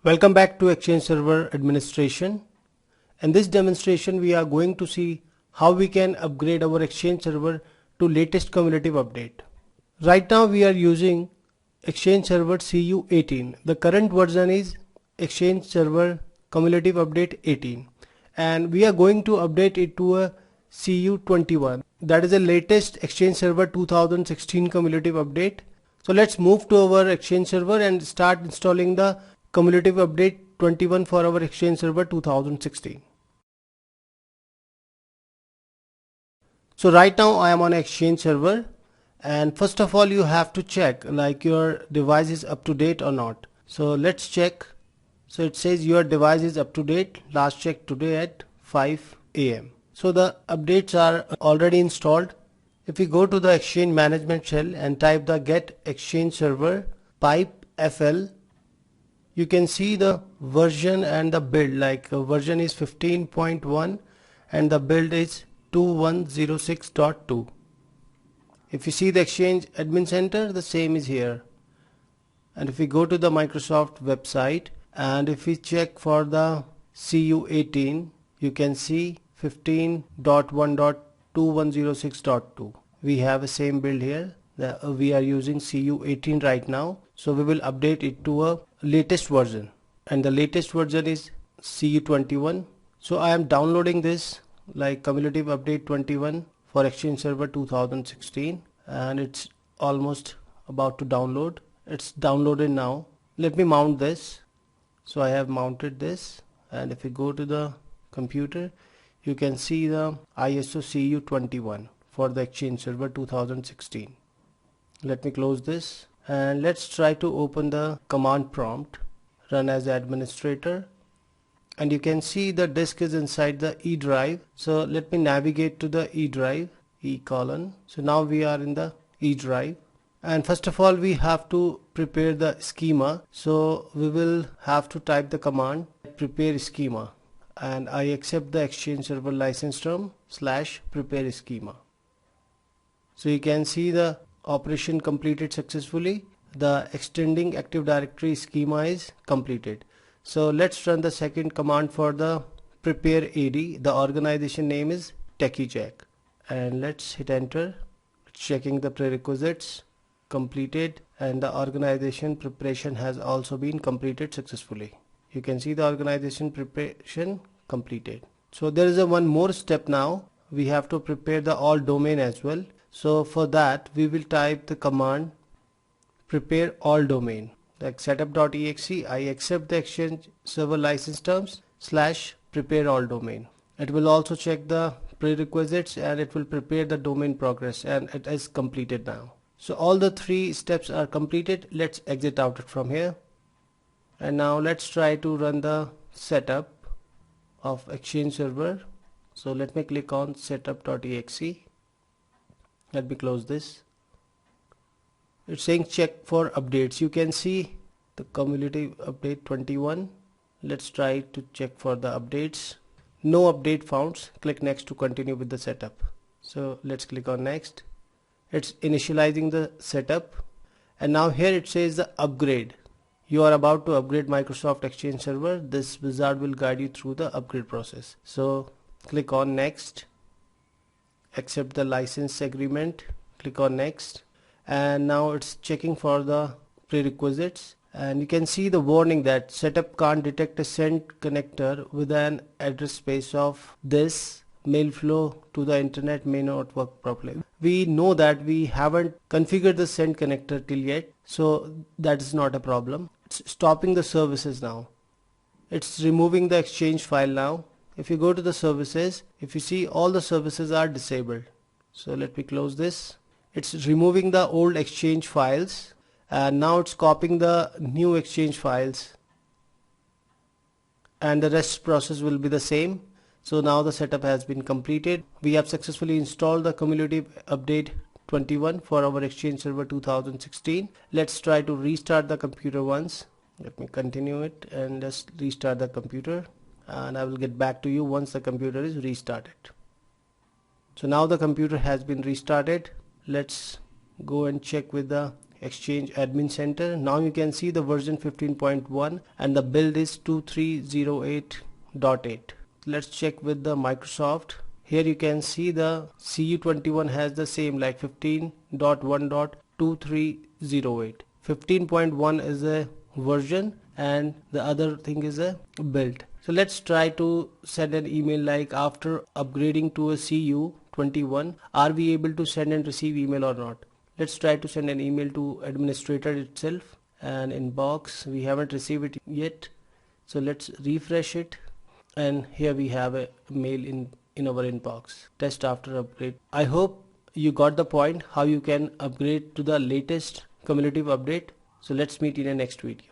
Welcome back to Exchange Server Administration. In this demonstration, we are going to see how we can upgrade our Exchange Server to latest cumulative update. Right now we are using Exchange Server CU18. The current version is Exchange Server Cumulative Update 18 and we are going to update it to a CU21. That is the latest Exchange Server 2016 cumulative update. So let's move to our Exchange Server and start installing the cumulative update 21 for our Exchange Server 2016. So right now I am on Exchange Server, and first of all you have to check like your device is up to date or not. So let's check. So it says your device is up to date, last check today at 5 AM. So the updates are already installed. If we go to the Exchange Management Shell and type the get Exchange Server pipe FL, you can see the version and the build, like version is 15.1 and the build is 2106.2. If you see the Exchange Admin Center, the same is here. And if we go to the Microsoft website and if we check for the CU18, you can see 15.1.2106.2. we have the same build here. We are using CU18 right now, so we will update it to a latest version, and the latest version is CU21. So I am downloading this like cumulative update 21 for Exchange Server 2016, and it's almost about to download. It's downloaded now. Let me mount this. So I have mounted this, and if you go to the computer, you can see the ISO CU21 for the Exchange Server 2016. Let me close this and let's try to open the command prompt, run as administrator, and you can see the disk is inside the E drive. So let me navigate to the E drive, E colon. So now we are in the E drive, and first of all we have to prepare the schema. So we will have to type the command prepare schema, and I accept the Exchange Server license term / prepare schema. So you can see the operation completed successfully. The extending Active Directory schema is completed. So let's run the second command for the prepare AD. The organization name is TechieJack, and let's hit enter. Checking the prerequisites, completed, and the organization preparation has also been completed successfully. You can see the organization preparation completed. So there is one more step now. We have to prepare the all domain as well. So for that we will type the command prepare all domain, like setup.exe. I accept the Exchange Server license terms / prepare all domain. It will also check the prerequisites and it will prepare the domain progress, and it is completed now. So all the three steps are completed. Let's exit out from here, and now let's try to run the setup of Exchange Server. So let me click on setup.exe. Let me close this. It's saying check for updates. You can see the cumulative update 21. Let's try to check for the updates. No update found. Click next to continue with the setup. So let's click on next. It's initializing the setup, and now here it says the upgrade. You are about to upgrade Microsoft Exchange Server. This wizard will guide you through the upgrade process. So click on next, accept the license agreement, click on next, and now it's checking for the prerequisites, and you can see the warning that setup can't detect a send connector with an address space of this. Mail flow to the internet may not work properly. We know that we haven't configured the send connector till yet, so that is not a problem. It's stopping the services now. It's removing the Exchange file now. If you go to the services, if you see all the services are disabled. So let me close this. It's removing the old Exchange files, and now it's copying the new Exchange files, and the rest process will be the same. So now the setup has been completed. We have successfully installed the cumulative update 21 for our Exchange Server 2016. Let's try to restart the computer once. Let me continue it and let's restart the computer, and I will get back to you once the computer is restarted. So now the computer has been restarted. Let's go and check with the Exchange Admin Center. Now you can see the version 15.1 and the build is 2308.8. Let's check with the Microsoft. Here you can see the CU21 has the same like 15.1.2308. 15.1 is a version and the other thing is a build. So let's try to send an email like after upgrading to a CU21, are we able to send and receive email or not? Let's try to send an email to administrator itself, and inbox we haven't received it yet. So let's refresh it, and here we have a mail in our inbox. Test after upgrade. I hope you got the point how you can upgrade to the latest cumulative update. So let's meet in the next video.